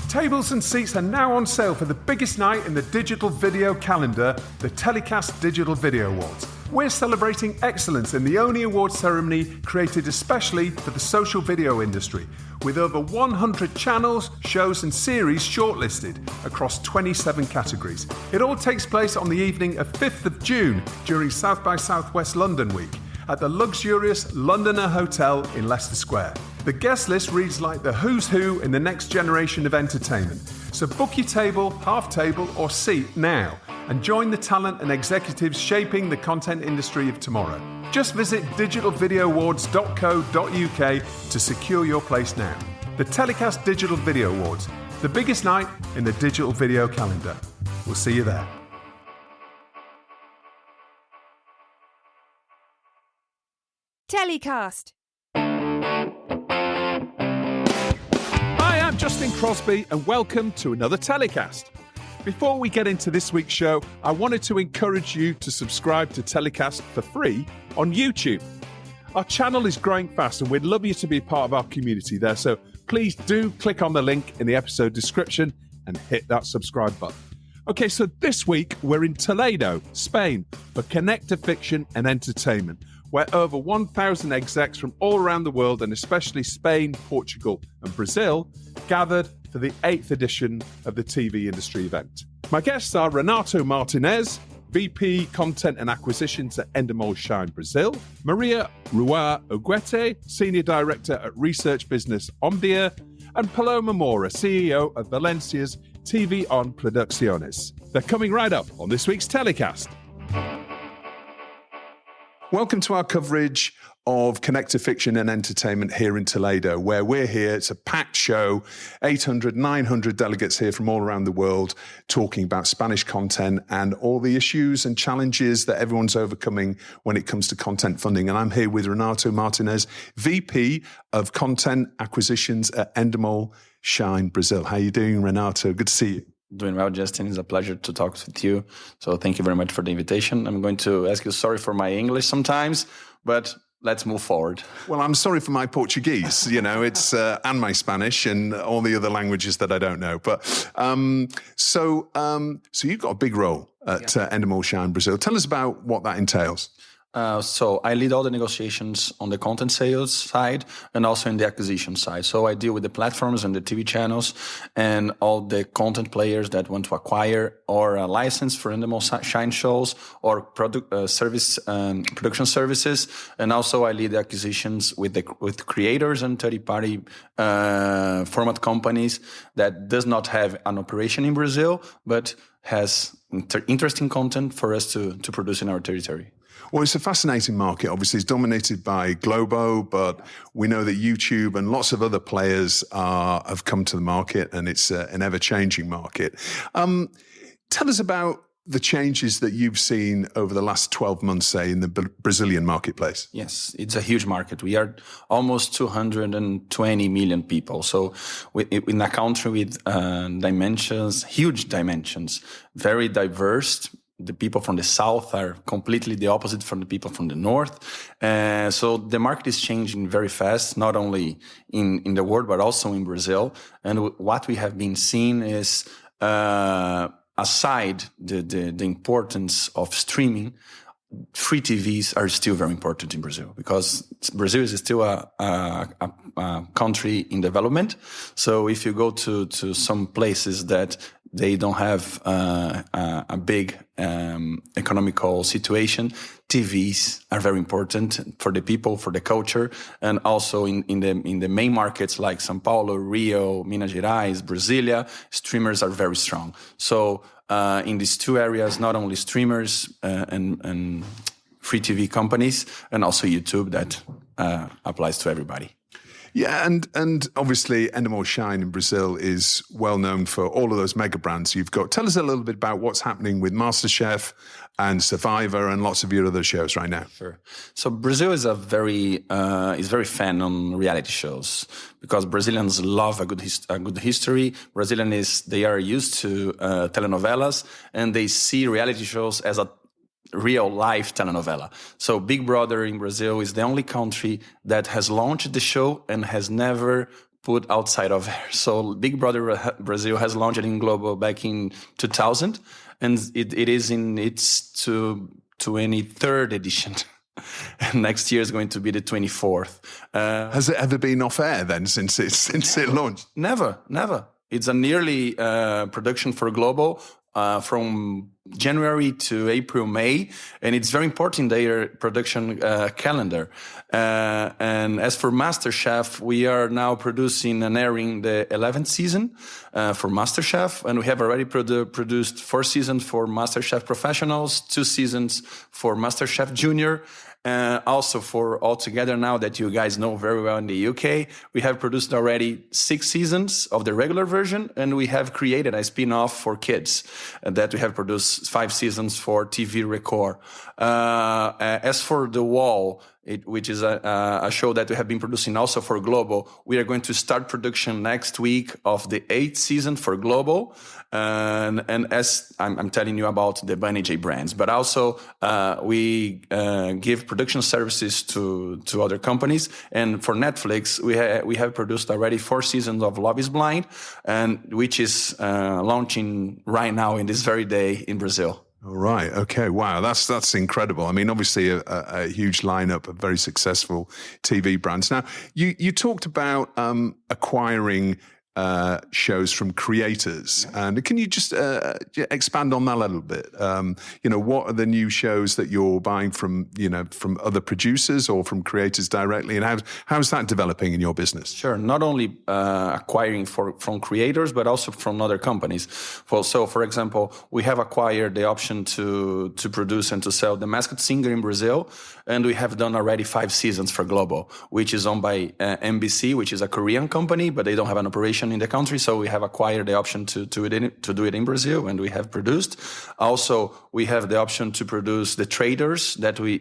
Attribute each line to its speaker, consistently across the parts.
Speaker 1: Tables and seats are now on sale for the biggest night in the digital video calendar, the TellyCast Digital Video Awards. We're celebrating excellence in the only award ceremony created especially for the social video industry, with over 100 channels, shows and series shortlisted across 27 categories. It all takes place on the evening of 5th of June during South by Southwest London Week at the luxurious Londoner Hotel in Leicester Square. The guest list reads like the who's who in the next generation of entertainment. So book your table, half table or seat now and join the talent and executives shaping the content industry of tomorrow. Just visit digitalvideoawards.co.uk to secure your place now. The TellyCast Digital Video Awards, the biggest night in the digital video calendar. We'll see you there.
Speaker 2: TellyCast.
Speaker 1: Hi, I'm Justin Crosby and welcome to another TellyCast. Before we get into this week's show, I wanted to encourage you to subscribe to TellyCast for free on YouTube. Our channel is growing fast and we'd love you to be part of our community there, so please do click on the link in the episode description and hit that subscribe button. Okay, so this week we're in Toledo, Spain for Conecta Fiction and Entertainment, where over 1,000 execs from all around the world, and especially Spain, Portugal and Brazil, gathered for the 8th edition of the TV industry event. My guests are Renato Martinez, VP Content and Acquisitions at Endemol Brazil, maria.ruaaguete, Senior Director at Research Business Omdia, and Paloma Mora, CEO of Valencia's TV on Producciones. They're coming right up on this week's TellyCast. Welcome to our coverage of Conecta Fiction and Entertainment here in Toledo, where we're here. It's a packed show, 800, 900 delegates here from all around the world talking about Spanish content and all the issues and challenges that everyone's overcoming when it comes to content funding. And I'm here with Renato Martinez, VP of Content Acquisitions at Endemol Brazil. How are you doing, Renato? Good to see you.
Speaker 3: Doing well, Justin. It's a pleasure to talk with you. So thank you very much for the invitation. I'm going to ask you sorry for my English sometimes, but let's move forward.
Speaker 1: Well, I'm sorry for my Portuguese, it's and my Spanish and all the other languages that I don't know. But so you've got a big role at Endemol Brazil. Tell us about what that entails.
Speaker 3: So I lead all the negotiations on the content sales side and also in the acquisition side. So I deal with the platforms and the TV channels and all the content players that want to acquire or a license for Endemol Shine shows or production services. And also I lead the acquisitions with creators and third-party format companies that does not have an operation in Brazil, but has interesting content for us to produce in our territory.
Speaker 1: Well, it's a fascinating market. Obviously, it's dominated by Globo, but we know that YouTube and lots of other players have come to the market, and it's an ever-changing market. Tell us about the changes that you've seen over the last 12 months, say, in the Brazilian marketplace.
Speaker 3: Yes, it's a huge market. We are almost 220 million people. So in a country with huge dimensions, very diverse. The people from the south are completely the opposite from the people from the north. So the market is changing very fast, not only in the world, but also in Brazil. And what we have been seeing is, aside the importance of streaming, free TVs are still very important in Brazil because Brazil is still a country in development. So if you go to some places that they don't have a big economical situation, TVs are very important for the people, for the culture, and also in the main markets like São Paulo, Rio, Minas Gerais, Brasilia, streamers are very strong. So in these two areas, not only streamers and free TV companies, and also YouTube that applies to everybody.
Speaker 1: Yeah, and obviously Endemol Shine in Brazil is well known for all of those mega brands you've got. Tell us a little bit about what's happening with MasterChef and Survivor and lots of your other shows right now.
Speaker 3: Sure. So Brazil is very fan on reality shows because Brazilians love a good history. They are used to telenovelas and they see reality shows as a real life telenovela. So Big Brother in Brazil is the only country that has launched the show and has never put outside of there. So Big Brother Brazil has launched in global back in 2000, and it is in its 23rd edition. And next year is going to be the 24th.
Speaker 1: Has it ever been off air then since it launched?
Speaker 3: Never. It's an yearly production for global from January to April, May, and it's very important their production calendar. And as for MasterChef, we are now producing and airing the 11th season for MasterChef, and we have already produced 4 seasons for MasterChef Professionals, 2 seasons for MasterChef Junior. Also for Altogether now that you guys know very well in the UK, we have produced already 6 seasons of the regular version, and we have created a spin-off for kids that we have produced 5 seasons for TV Record. As for The Wall, which is a show that we have been producing also for Global, we are going to start production next week of the 8th season for Global. And as I'm telling you about the Bunny J brands, but also we give production services to other companies. And for Netflix, we have produced already 4 seasons of Love is Blind, and which is launching right now in this very day in Brazil.
Speaker 1: All right. Okay. Wow. That's incredible. I mean, obviously a huge lineup of very successful TV brands. Now, you talked about acquiring shows from creators, and can you just expand on that a little bit? What are the new shows that you're buying from other producers or from creators directly, and how's that developing in your business?
Speaker 3: Sure. Not only acquiring from creators, but also from other companies. So, for example, we have acquired the option to produce and to sell The Masked Singer in Brazil, and we have done already 5 seasons for Global, which is owned by MBC, which is a Korean company, but they don't have an operation in the country, so we have acquired the option to do it in Brazil, and we have produced. Also, we have the option to produce The Traders that we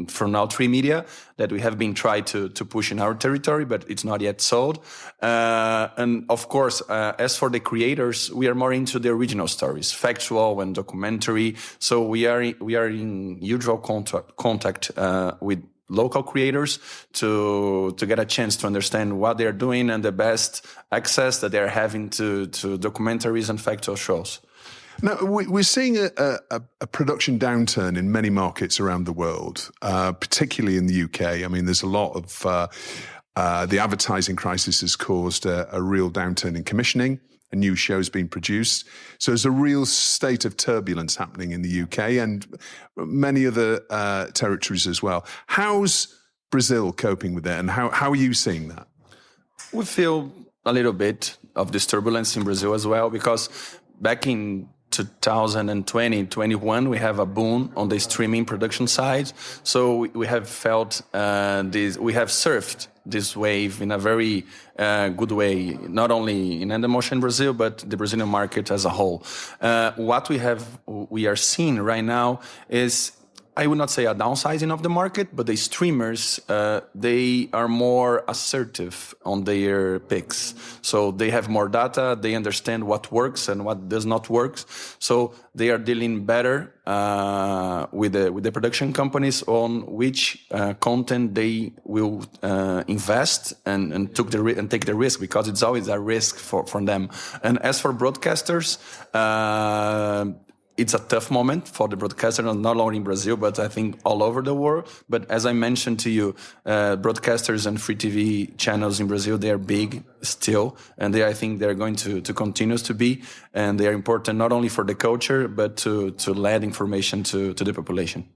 Speaker 3: from now 3 Media that we have been trying to push in our territory, but it's not yet sold. And of course, as for the creators, we are more into the original stories, factual and documentary. So we are in usual contact with local creators to get a chance to understand what they're doing and the best access that they're having to documentaries and factual shows.
Speaker 1: Now, we're seeing a production downturn in many markets around the world, particularly in the UK. I mean, there's a lot of the advertising crisis has caused a real downturn in commissioning, and new shows being produced. So there's a real state of turbulence happening in the UK and many other territories as well. How's Brazil coping with that, and how are you seeing that?
Speaker 3: We feel a little bit of this turbulence in Brazil as well, because back in 2020, 21, we have a boom on the streaming production side. So we have felt we have surfed this wave in a very good way, not only in Endemol in Brazil, but the Brazilian market as a whole. What we are seeing right now is, I would not say a downsizing of the market, but the streamers, they are more assertive on their picks. So they have more data, they understand what works and what does not work. So they are dealing better with the production companies on which content they will invest and take the risk, because it's always a risk for them. And as for broadcasters, it's a tough moment for the broadcasters, not only in Brazil, but I think all over the world. But as I mentioned to you, broadcasters and free TV channels in Brazil, they are big still. And I think they're going to continue to be. And they are important not only for the culture, but to lead information to the population.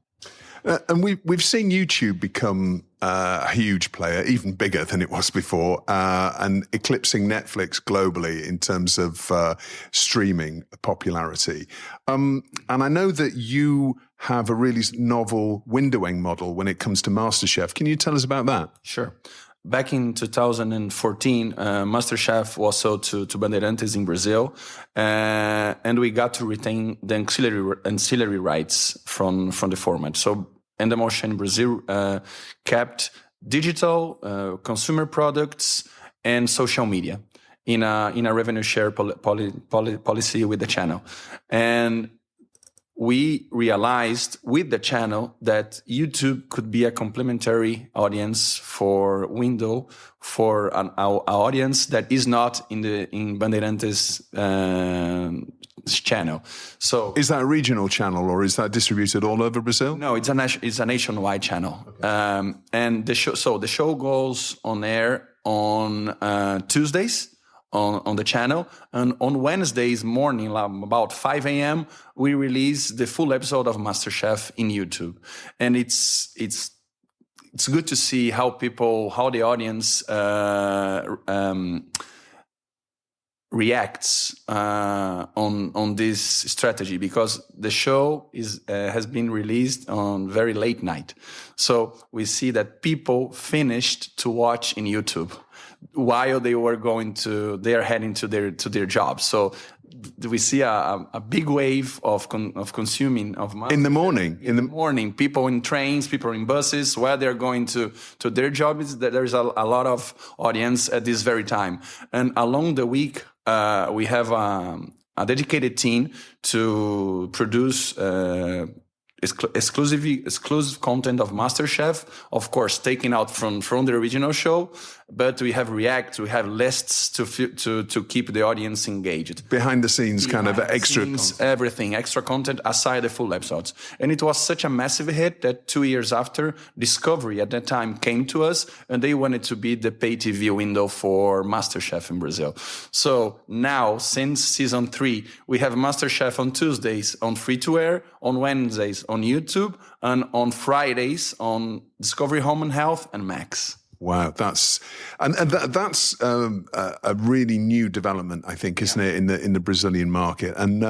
Speaker 1: And we've seen YouTube become a huge player, even bigger than it was before, and eclipsing Netflix globally in terms of streaming popularity. And I know that you have a really novel windowing model when it comes to MasterChef. Can you tell us about that?
Speaker 3: Sure. Back in 2014, MasterChef was sold to Bandeirantes in Brazil, and we got to retain the ancillary rights from the format. So Endemol in Brazil kept digital, consumer products, and social media in a revenue share policy with the channel. And we realized with the channel that YouTube could be a complementary audience for window for our audience that is not in Bandeirantes channel. So
Speaker 1: is that a regional channel or is that distributed all over Brazil?
Speaker 3: No, it's a nationwide channel. Okay. And the show goes on air on Tuesdays on the channel, and on Wednesdays morning, about 5 a.m., we release the full episode of MasterChef in YouTube, and it's good to see how the audience reacts on this strategy, because the show has been released on very late night, so we see that people finished to watch in YouTube while they are heading to their jobs. So we see a big wave of consuming of
Speaker 1: in the morning.
Speaker 3: In the morning, people in trains, people in buses, while they're going to their jobs. There's a lot of audience at this very time, and along the week we have a dedicated team to produce exclusive content of MasterChef, of course, taken out from the original show, but we have lists to keep the audience engaged.
Speaker 1: Behind the scenes, extra
Speaker 3: content. Everything, extra content aside the full episodes. And it was such a massive hit that 2 years after, Discovery at that time came to us and they wanted to be the pay TV window for MasterChef in Brazil. So now, since season 3, we have MasterChef on Tuesdays on free-to-air, on Wednesdays on YouTube, and on Fridays on Discovery Home and Health and Max.
Speaker 1: Wow, that's a really new development, I think, isn't it, in the Brazilian market? And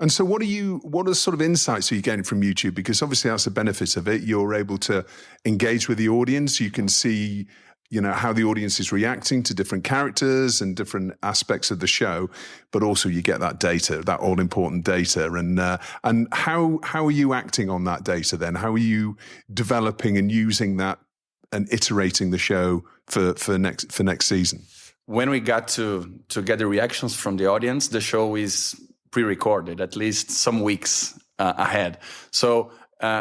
Speaker 1: so, what are sort of insights are you getting from YouTube? Because obviously that's the benefit of it. You're able to engage with the audience. You can see, how the audience is reacting to different characters and different aspects of the show, but also you get that data, that all important data. And how are you acting on that data then? How are you developing and using that and iterating the show for next season?
Speaker 3: When we got to get the reactions from the audience, the show is pre-recorded at least some weeks ahead. So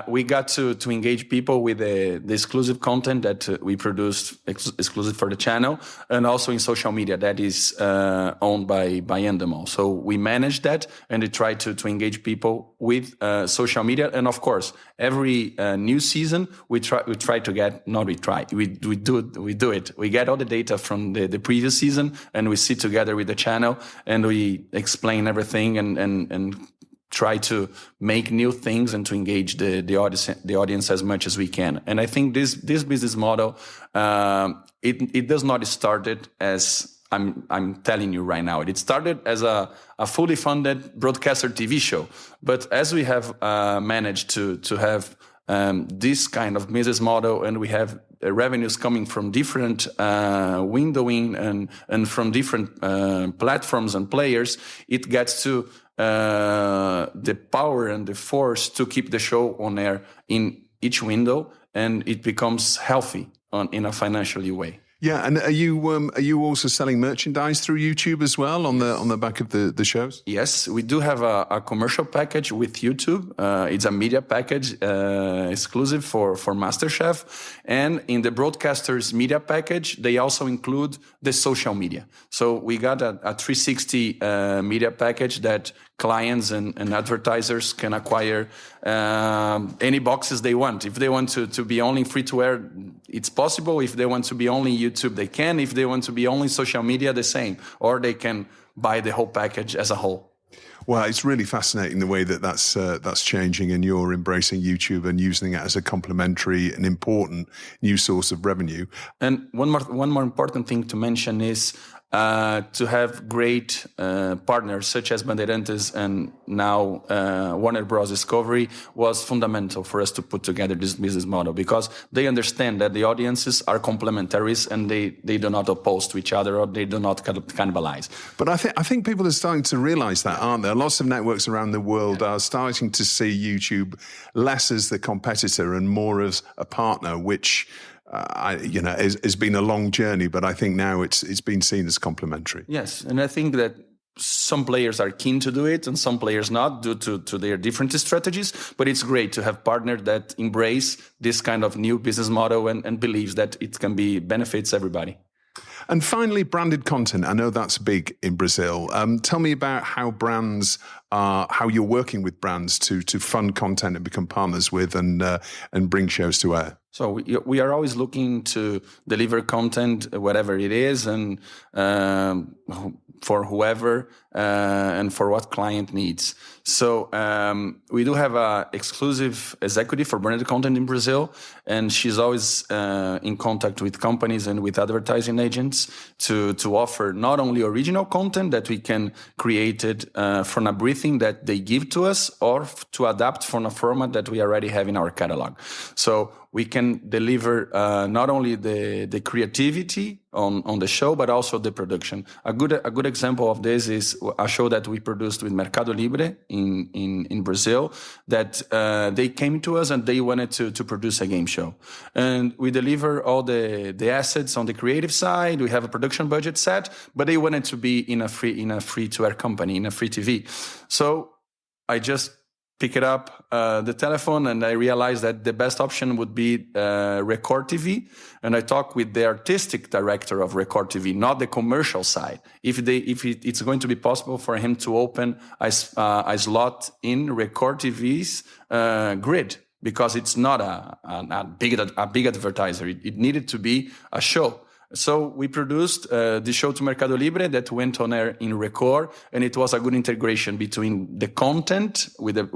Speaker 3: we got to engage people with the exclusive content that we produced exclusive for the channel, and also in social media that is owned by Endemol. So we managed that, and we try to engage people with social media. And of course, every new season we do it. We get all the data from the previous season, and we sit together with the channel and we explain everything and try to make new things and to engage the audience as much as we can. And I think this business model, it does not started as I'm telling you right now. It started as a fully funded broadcaster TV show, but as we have managed to have this kind of business model, and we have revenues coming from different windowing and from different platforms and players, it gets to the power and the force to keep the show on air in each window, and it becomes healthy in a financially way.
Speaker 1: Yeah, and are you also selling merchandise through YouTube as well on the back of the shows?
Speaker 3: Yes, we do have a commercial package with YouTube. It's a media package exclusive for MasterChef, and in the broadcasters media package, they also include the social media. So we got a 360 media package that clients and advertisers can acquire any boxes they want. If they want to be only free-to-air, it's possible. If they want to be only YouTube, they can. If they want to be only social media, the same. Or they can buy the whole package as a whole.
Speaker 1: Well, it's really fascinating the way that's changing, and you're embracing YouTube and using it as a complementary and important new source of revenue.
Speaker 3: And one more important thing to mention is to have great partners such as Bandeirantes and now Warner Bros. Discovery was fundamental for us to put together this business model, because they understand that the audiences are complementaries and they do not oppose to each other, or they do not cannibalize.
Speaker 1: But I think people are starting to realize that, aren't there? Lots of networks around the world are starting to see YouTube less as the competitor and more as a partner, which has been a long journey, but I think now it's been seen as complementary.
Speaker 3: Yes, and I think that some players are keen to do it and some players not due to their different strategies. But it's great to have partners that embrace this kind of new business model and believes that it can be benefits everybody.
Speaker 1: And finally, branded content. I know that's big in Brazil. Tell me about how you're working with brands to fund content and become partners with and bring shows to air.
Speaker 3: So we are always looking to deliver content, whatever it is, and for whoever and for what client needs. So we do have an exclusive executive for branded content in Brazil, and she's always in contact with companies and with advertising agents to offer not only original content that we can create it from a briefing that they give to us, or to adapt from a format that we already have in our catalog. So we can deliver not only the creativity on the show, but also the production. A good example of this is a show that we produced with Mercado Libre in Brazil, that they came to us and they wanted to produce a game show. And we deliver all the assets on the creative side. We have a production budget set, but they wanted to be in a free-to-air company, in a free TV. So I just pick it up, the telephone, and I realized that the best option would be Record TV. And I talked with the artistic director of Record TV, not the commercial side. If it's going to be possible for him to open a slot in Record TV's grid, because it's not a big advertiser. It needed to be a show. So we produced the show to Mercado Libre that went on air in Record, and it was a good integration between the content with the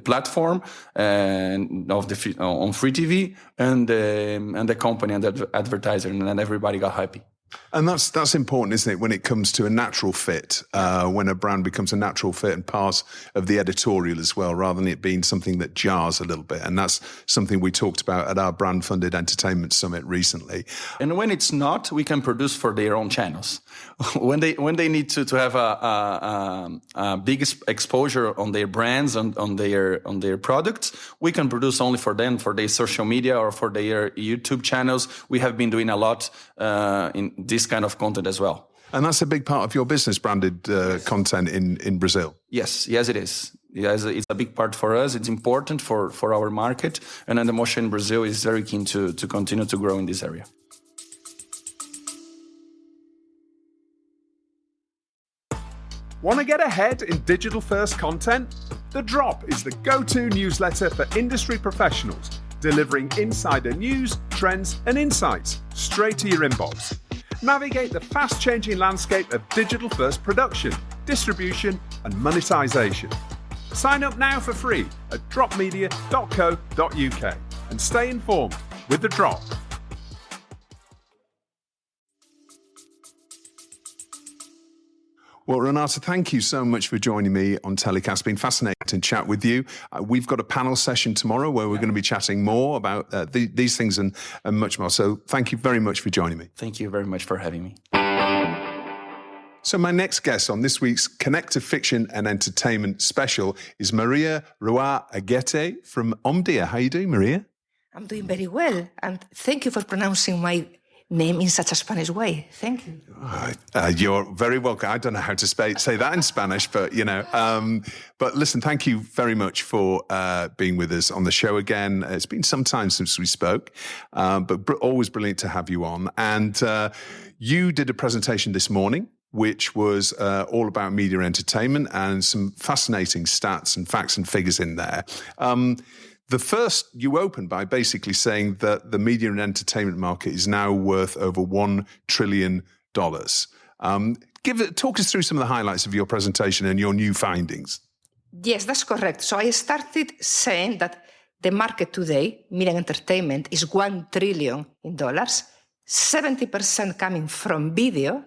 Speaker 3: platform and on free TV and the company and the advertiser, and then everybody got happy.
Speaker 1: And that's important, isn't it, when it comes to a natural fit, when a brand becomes a natural fit and part of the editorial as well, rather than it being something that jars a little bit. And that's something we talked about at our brand-funded entertainment summit recently.
Speaker 3: And when it's not, we can produce for their own channels. When they need to have a big exposure on their brands and on their products, we can produce only for them, for their social media or for their YouTube channels. We have been doing a lot in this kind of content as well.
Speaker 1: And that's a big part of your business, branded content in Brazil.
Speaker 3: Yes, it is. Yes, it's a big part for us. It's important for our market. And Endemol in Brazil is very keen to continue to grow in this area.
Speaker 1: Want to get ahead in digital-first content? The Drop is the go-to newsletter for industry professionals, delivering insider news, trends, and insights straight to your inbox. Navigate the fast-changing landscape of digital-first production, distribution, and monetization. Sign up now for free at dropmedia.co.uk and stay informed with The Drop. Well, Renato, thank you so much for joining me on TellyCast. It's been fascinating to chat with you. We've got a panel session tomorrow where we're going to be chatting more about these things and much more. So thank you very much for joining me.
Speaker 3: Thank you very much for having me.
Speaker 1: So my next guest on this week's Conecta Fiction and Entertainment special is Maria.ruaaguete from Omdia. How are you doing, Maria?
Speaker 2: I'm doing very well, and thank you for pronouncing my name in such a Spanish way. Thank you.
Speaker 1: You're very welcome. I don't know how to say that in Spanish, but, but listen, thank you very much for being with us on the show again. It's been some time since we spoke, but always brilliant to have you on. And you did a presentation this morning, which was all about media and entertainment and some fascinating stats and facts and figures in there. The first, you opened by basically saying that the media and entertainment market is now worth over $1 trillion. Talk us through some of the highlights of your presentation and your new findings.
Speaker 2: Yes, that's correct. So I started saying that the market today, media and entertainment, is $1 trillion, 70% coming from video,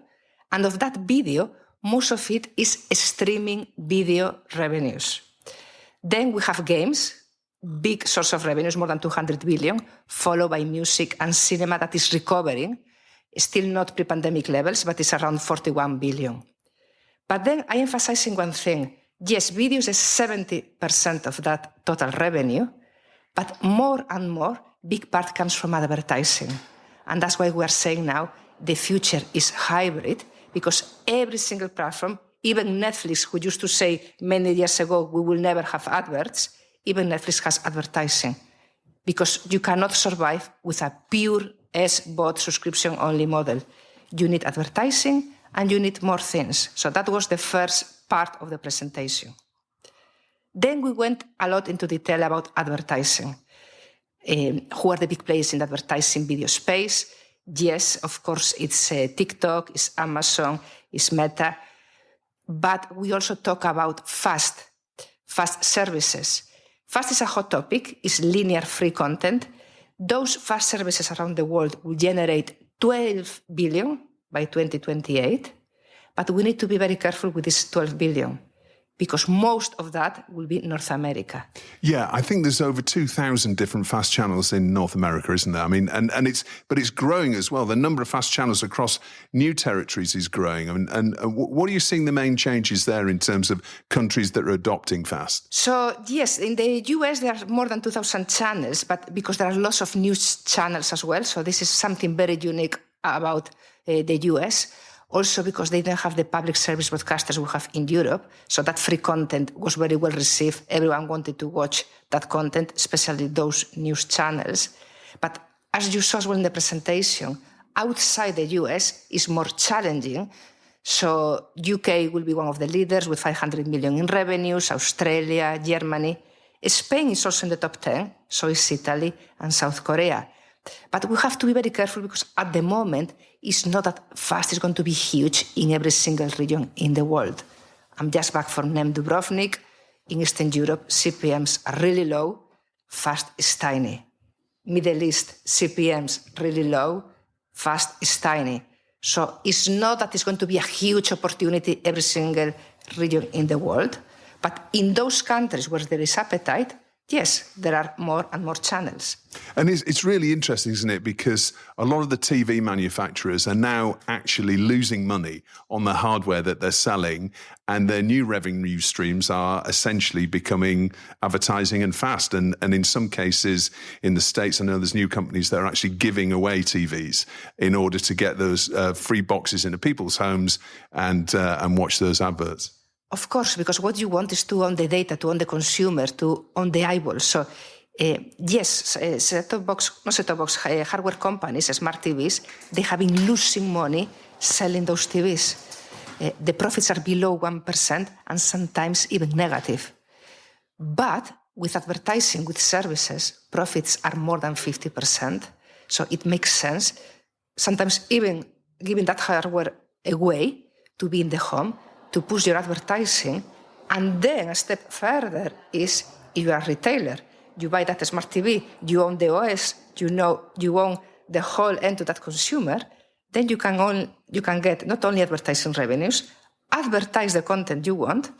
Speaker 2: and of that video, most of it is streaming video revenues. Then we have games, big source of revenues, more than 200 billion, followed by music and cinema that is recovering, still not pre-pandemic levels, but it's around 41 billion. But then I emphasizing one thing. Yes, videos is 70% of that total revenue, but more and more, big part comes from advertising. And that's why we are saying now the future is hybrid, because every single platform, even Netflix, who used to say many years ago, we will never have adverts, even Netflix has advertising. Because you cannot survive with a pure SVOD subscription-only model. You need advertising and you need more things. So that was the first part of the presentation. Then we went a lot into detail about advertising. Who are the big players in the advertising video space? Yes, of course, it's TikTok, it's Amazon, it's Meta. But we also talk about fast services. Fast is a hot topic, it's linear free content. Those fast services around the world will generate 12 billion by 2028. But we need to be very careful with this 12 billion because most of that will be North America.
Speaker 1: Yeah, I think there's over 2,000 different fast channels in North America, isn't there? I mean, but it's growing as well. The number of fast channels across new territories is growing. And what are you seeing the main changes there in terms of countries that are adopting fast?
Speaker 2: So, yes, in the US, there are more than 2,000 channels, but because there are lots of news channels as well. So this is something very unique about the US. Also because they didn't have the public service broadcasters we have in Europe. So that free content was very well received. Everyone wanted to watch that content, especially those news channels. But as you saw as well in the presentation, outside the US is more challenging. So UK will be one of the leaders with 500 million in revenues, Australia, Germany. Spain is also in the top 10, so is Italy and South Korea. But we have to be very careful because at the moment, it's not that fast is going to be huge in every single region in the world. I'm just back from NEM Dubrovnik. In Eastern Europe, CPMs are really low. Fast is tiny. Middle East, CPMs really low. Fast is tiny. So it's not that it's going to be a huge opportunity every single region in the world. But in those countries where there is appetite, yes, there are more and more channels.
Speaker 1: And it's really interesting, isn't it? Because a lot of the TV manufacturers are now actually losing money on the hardware that they're selling, and their new revenue streams are essentially becoming advertising and fast. And in some cases, in the States, I know there's new companies that are actually giving away TVs in order to get those free boxes into people's homes and watch those adverts.
Speaker 2: Of course, because what you want is to own the data, to own the consumer, to own the eyeballs. So, yes, hardware companies, smart TVs, they have been losing money selling those TVs. The profits are below 1% and sometimes even negative. But with advertising, with services, profits are more than 50%. So it makes sense, sometimes even giving that hardware away to be in the home, to push your advertising, and then a step further is if you are a retailer, you buy that smart TV, you own the OS, you own the whole end to that consumer, then you can get not only advertising revenues, advertise the content you want,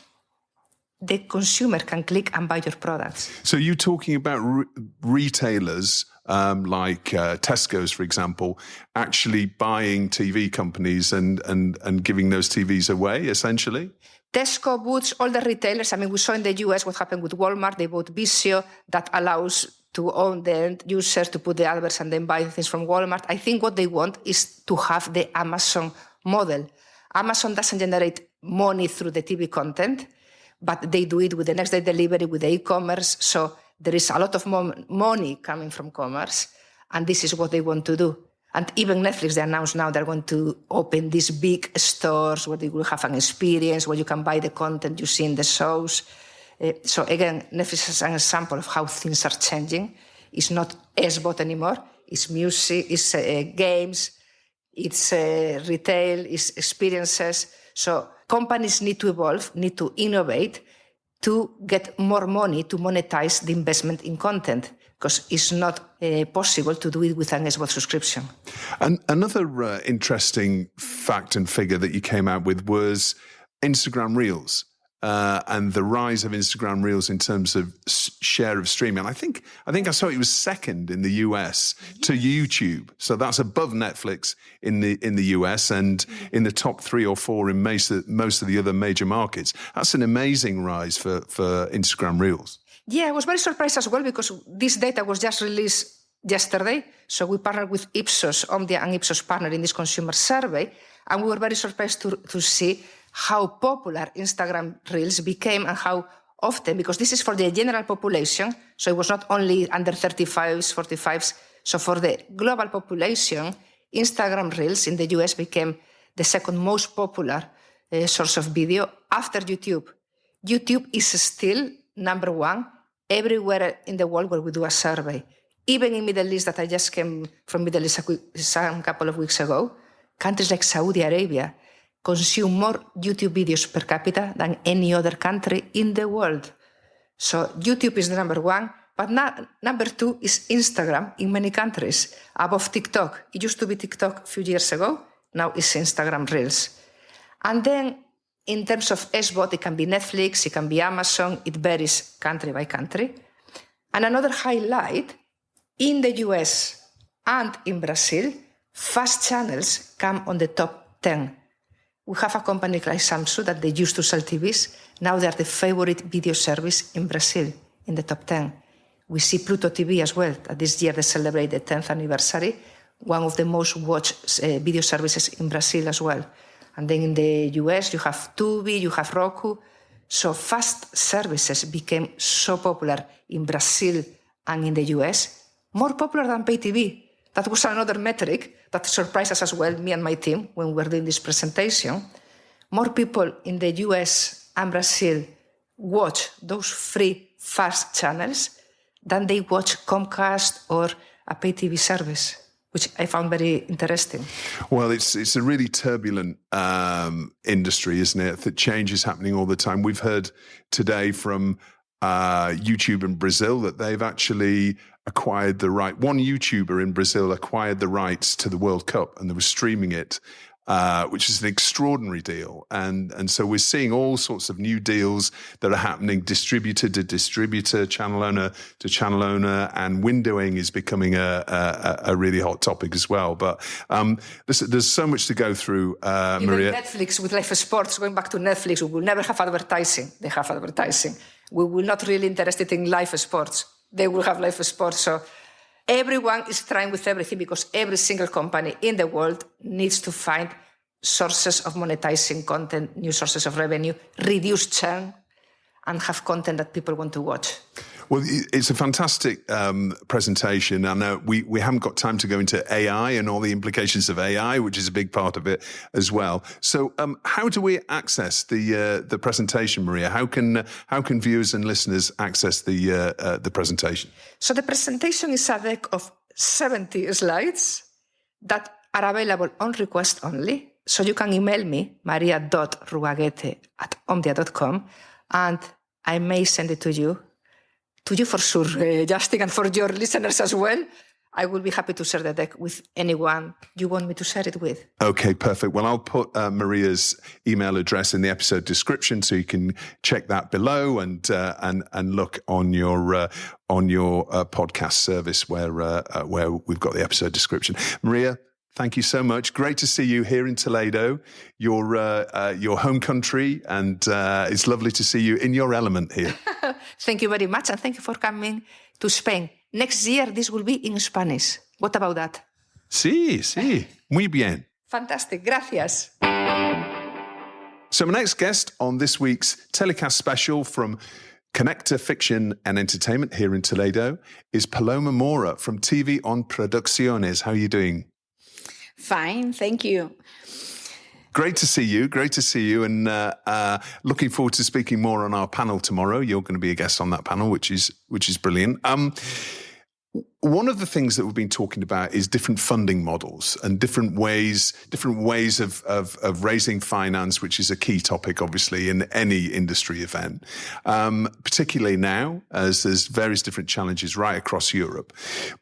Speaker 2: the consumer can click and buy your products.
Speaker 1: So you're talking about retailers like Tesco's, for example, actually buying TV companies and giving those TVs away, essentially?
Speaker 2: Tesco, Boots, all the retailers. I mean, we saw in the US what happened with Walmart. They bought Visio that allows to own the end users to put the adverts and then buy things from Walmart. I think what they want is to have the Amazon model. Amazon doesn't generate money through the TV content, but they do it with the next day delivery, with the e-commerce. So there is a lot of money coming from commerce, and this is what they want to do. And even Netflix, they announced now they're going to open these big stores where they will have an experience, where you can buy the content you see in the shows. So again, Netflix is an example of how things are changing. It's not SVOD anymore. It's music, it's games, it's retail, it's experiences. So companies need to evolve, need to innovate to get more money to monetize the investment in content, because it's not possible to do it with an SVOD subscription.
Speaker 1: And another interesting fact and figure that you came out with was Instagram Reels. And the rise of Instagram Reels in terms of share of streaming. I think I saw it was second in the US to YouTube. So that's above Netflix in the US and in the top 3 or 4 in most of the other major markets. That's an amazing rise for Instagram Reels.
Speaker 2: Yeah, I was very surprised as well because this data was just released yesterday. So we partnered with Ipsos, Omdia and Ipsos partnered in this consumer survey, and we were very surprised to see how popular Instagram Reels became and how often, because this is for the general population, so it was not only under 35s, 45s, so for the global population, Instagram Reels in the US became the second most popular source of video after YouTube. YouTube is still number one everywhere in the world where we do a survey. Even in Middle East, that I just came from Middle East a couple of weeks ago, countries like Saudi Arabia consume more YouTube videos per capita than any other country in the world. So YouTube is the number one, but number two is Instagram in many countries, above TikTok. It used to be TikTok a few years ago, now it's Instagram Reels. And then in terms of SVOD, it can be Netflix, it can be Amazon, it varies country by country. And another highlight, in the US and in Brazil, fast channels come on the top 10. We have a company like Samsung that they used to sell TVs. Now they are the favorite video service in Brazil, in the top 10. We see Pluto TV as well, that this year they celebrate the 10th anniversary, one of the most watched video services in Brazil as well. And then in the US, you have Tubi, you have Roku. So fast services became so popular in Brazil and in the US, more popular than pay TV. That was another metric that surprised us as well, me and my team, when we were doing this presentation. More people in the US and Brazil watch those free fast channels than they watch Comcast or a pay TV service, which I found very interesting.
Speaker 1: Well, it's a really turbulent industry, isn't it? The change is happening all the time. We've heard today from YouTube in Brazil that they've actually acquired the right. One YouTuber in Brazil acquired the rights to the World Cup, and they were streaming it, which is an extraordinary deal. And so we're seeing all sorts of new deals that are happening, distributor to distributor, channel owner to channel owner, and windowing is becoming a really hot topic as well. But there's so much to go through, Maria.
Speaker 2: Even Netflix with live sports, going back to Netflix, we will never have advertising. They have advertising. We will not really interested in live sports. They will have live sports. So everyone is trying with everything because every single company in the world needs to find sources of monetizing content, new sources of revenue, reduce churn, and have content that people want to watch.
Speaker 1: Well, it's a fantastic presentation. I know we haven't got time to go into AI and all the implications of AI, which is a big part of it as well. So how do we access the presentation, Maria? How can viewers and listeners access the presentation?
Speaker 2: So the presentation is a deck of 70 slides that are available on request only. So you can email me, maria.ruaaguete@omdia.com, and I may send it to you for sure, Justin, and for your listeners as well. I will be happy to share the deck with anyone you want me to share it with.
Speaker 1: Okay, perfect. Well, I'll put Maria's email address in the episode description, so you can check that below and look on your podcast service where we've got the episode description. Maria, thank you so much. Great to see you here in Toledo, your home country, and it's lovely to see you in your element here.
Speaker 2: Thank you very much, and thank you for coming to Spain. Next year, this will be in Spanish. What about that?
Speaker 1: Sí, muy bien.
Speaker 2: Fantastic, gracias.
Speaker 1: So my next guest on this week's TellyCast special from Conecta Fiction and Entertainment here in Toledo is Paloma Mora from TV on Producciones. How are you doing?
Speaker 4: Fine, thank you.
Speaker 1: Great to see you, and looking forward to speaking more on our panel tomorrow. You're going to be a guest on that panel, which is brilliant. One of the things that we've been talking about is different funding models and different ways of raising finance, which is a key topic, obviously, in any industry event, particularly now, as there's various different challenges right across Europe.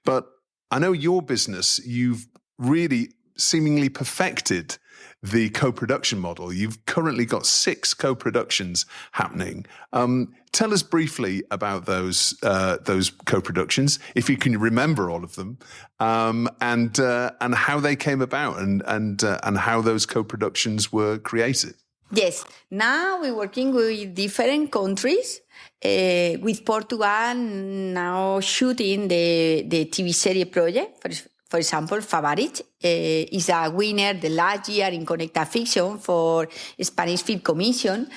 Speaker 1: But I know your business, you've really seemingly perfected the co-production model. You've currently got 6 co-productions happening. Tell us briefly about those co-productions, if you can remember all of them, and how they came about, and how those co-productions were created.
Speaker 4: Yes, now we're working with different countries. With Portugal now shooting the TV series project. For example, Favarich is a winner the last year in Conecta Fiction for Spanish Film Commission.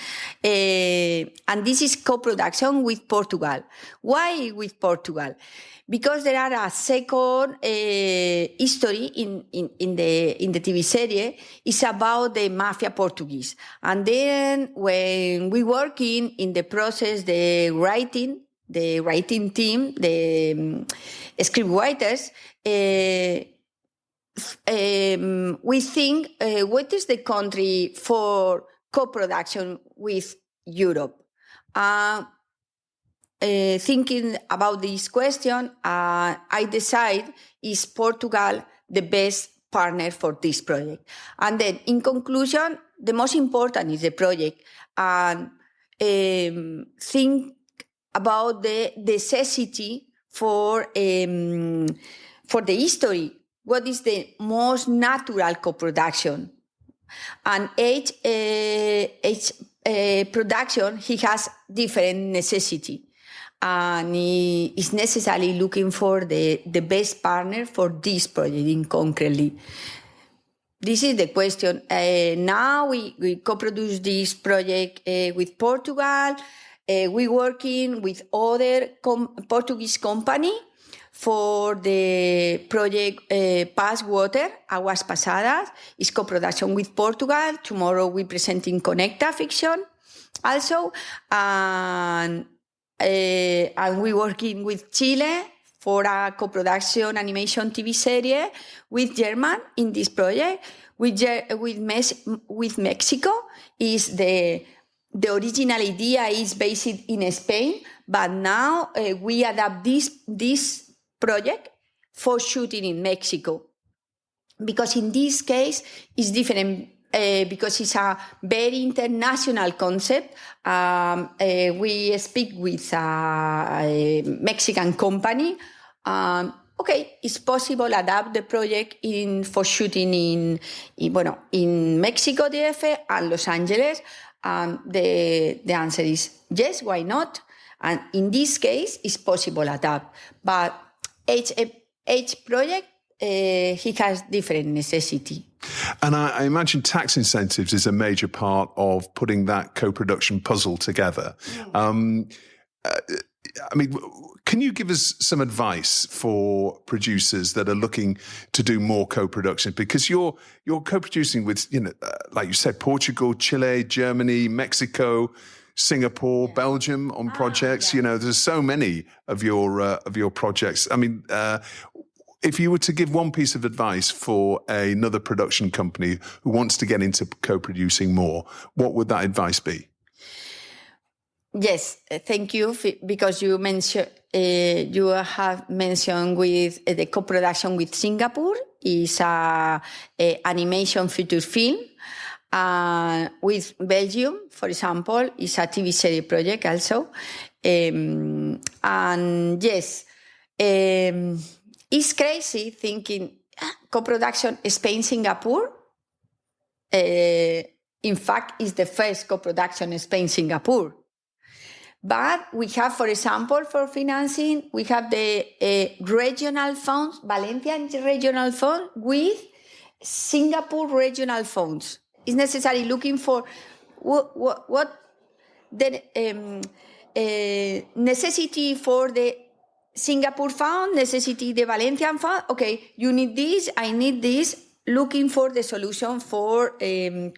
Speaker 4: And this is co-production with Portugal. Why with Portugal? Because there are a second history in the TV series. It's about the mafia Portuguese. And then when we working in the process, the writing team, the script writers, we think what is the country for co-production with Europe? Thinking about this question, I decide is Portugal the best partner for this project? And then, in conclusion, the most important is the project, and think about the necessity for the history. What is the most natural co-production? And each production, he has different necessity. And he is necessarily looking for the best partner for this project in concretely. This is the question. Now we co-produce this project with Portugal. We're working with other Portuguese company for the project Past Water, Aguas Pasadas. It's co-production with Portugal. Tomorrow we're presenting Conecta Fiction also. And we're working with Chile for a co-production animation TV series with German in this project. With Mexico is the original idea is based in Spain, but now we adapt this project for shooting in Mexico, because in this case it's different. Because it's a very international concept. We speak with a Mexican company. It's possible to adapt the project for shooting in Mexico DF and Los Angeles. The answer is yes, why not? And in this case, it's possible to adapt. But each project, he has different necessity.
Speaker 1: And I imagine tax incentives is a major part of putting that co-production puzzle together. Can you give us some advice for producers that are looking to do more co-production? Because you're co-producing with, like you said, Portugal, Chile, Germany, Mexico, Singapore, Belgium on projects. There's so many of your projects. If you were to give one piece of advice for another production company who wants to get into co-producing more, what would that advice be?
Speaker 4: Yes, thank you, because you have mentioned with the co-production with Singapore is a animation feature film. With Belgium, for example, is a TV series project also. And yes, it's crazy thinking co-production Spain-Singapore. In fact, is the first co-production Spain-Singapore. But we have, for example, for financing, we have the regional funds, Valencian regional fund with Singapore regional funds. It's necessary looking for what the necessity for the Singapore fund, necessity the Valencian fund. Okay, you need this, I need this. Looking for the solution for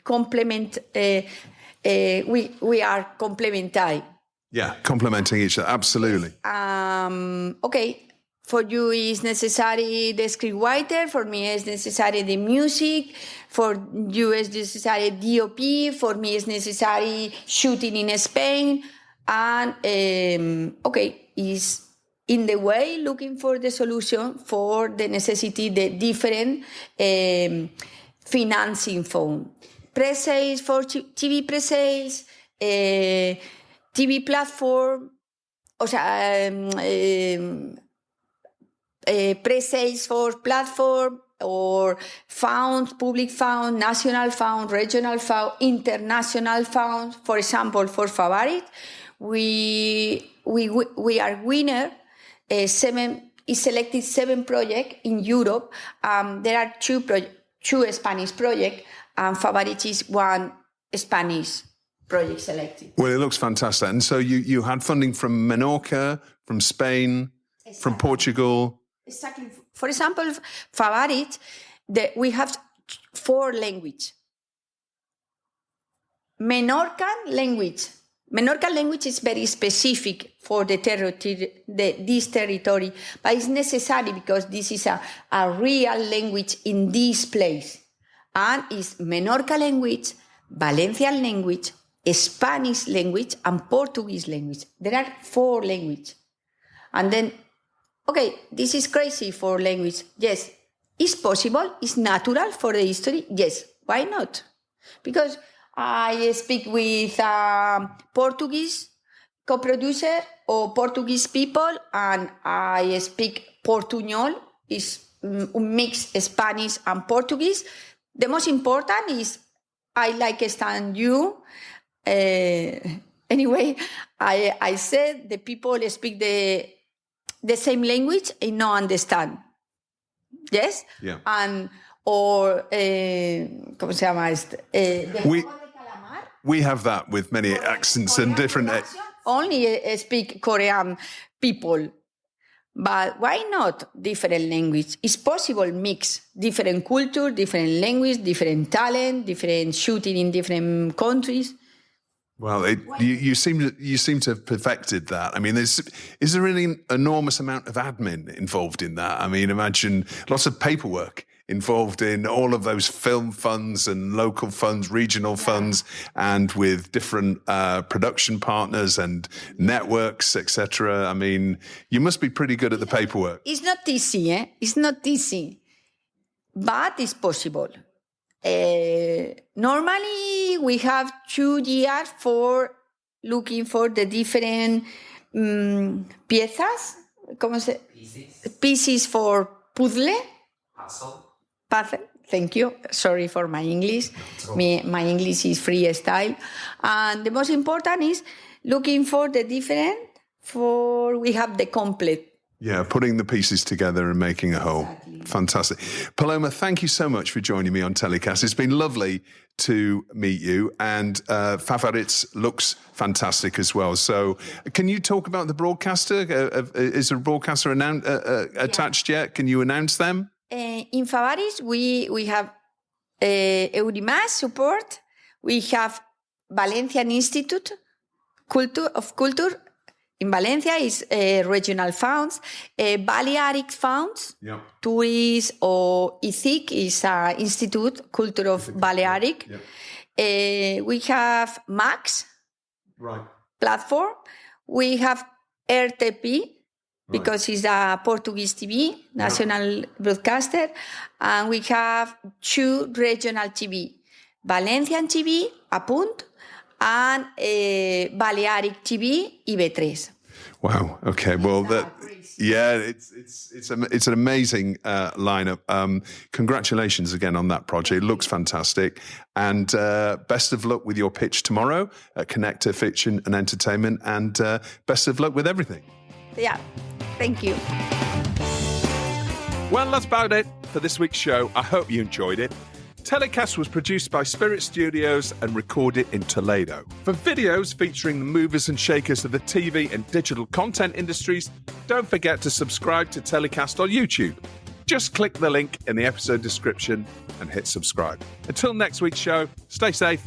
Speaker 4: complement. We are complementary.
Speaker 1: Yeah, complementing each other, absolutely.
Speaker 4: Okay, for you is necessary the scriptwriter, for me is necessary the music, for you is necessary DOP, for me is necessary shooting in Spain, and is in the way looking for the solution for the necessity, the different financing fund. Pre-sales for TV pre-sales, TV platform, pre-sales for platform, or funds, public fund, national fund, regional fund, international fund. For example, for Favorite, we are winner. Is selected 7 projects in Europe. There are 2 Spanish projects, and Favorite is 1 Spanish project selected.
Speaker 1: Well, it looks fantastic. And so you had funding from Menorca, from Spain, from Portugal.
Speaker 4: Exactly. For example, Favorite, we have 4 languages. Menorcan language. Menorcan language is very specific for this territory, but it's necessary because this is a real language in this place. And it's Menorca language, Valencian language, Spanish language, and Portuguese language. There are 4 languages. And then, okay, this is crazy for language. Yes, it's possible, it's natural for the history. Yes, why not? Because I speak with Portuguese co-producer or Portuguese people, and I speak Portuñol, is mixed Spanish and Portuguese. The most important is I like understand you. Anyway, I said the people speak the same language and no understand. Yes?
Speaker 1: Yeah.
Speaker 4: And or ¿cómo se llama este?
Speaker 1: We have that with many accents and different.
Speaker 4: Only speak Korean people. But why not different language? It's possible mix different culture, different language, different talent, different shooting in different countries.
Speaker 1: Well, you seem to have perfected that. I mean, is there really an enormous amount of admin involved in that? I mean, imagine lots of paperwork involved in all of those film funds and local funds, regional funds, and with different production partners and networks, etc. I mean, you must be pretty good at the paperwork.
Speaker 4: It's not easy, eh? It's not easy, but it's possible. Normally, we have 2 years for looking for the different piezas, pieces for puzzle. Puzzle. Thank you. Sorry for my English. My English is freestyle. And the most important is looking for the different, we have the complete.
Speaker 1: Yeah, putting the pieces together and making a whole. Exactly. Fantastic. Paloma, thank you so much for joining me on TellyCast. It's been lovely to meet you, and Favorites looks fantastic as well. So can you talk about the broadcaster? Is there a broadcaster attached yet? Can you announce them?
Speaker 4: In Favorites, we have Eurimas support. We have Valencian Institute of Culture. In Valencia is regional funds, Balearic funds,
Speaker 1: yeah.
Speaker 4: TUIS or ICIC is Institute Culture of Balearic. Yeah. We have Max platform. We have RTP because it's a Portuguese TV, national broadcaster. And we have 2 regional TV, Valencian TV, Apunt, and Balearic TV, IB3.
Speaker 1: Wow. Okay. Well, it's an amazing lineup. Congratulations again on that project. It looks fantastic, and best of luck with your pitch tomorrow at Conecta Fiction and Entertainment, and best of luck with everything.
Speaker 4: Yeah. Thank you.
Speaker 1: Well, that's about it for this week's show. I hope you enjoyed it. TellyCast was produced by Spirit Studios and recorded in Toledo. For videos featuring the movers and shakers of the TV and digital content industries, don't forget to subscribe to TellyCast on YouTube. Just click the link in the episode description and hit subscribe. Until next week's show, stay safe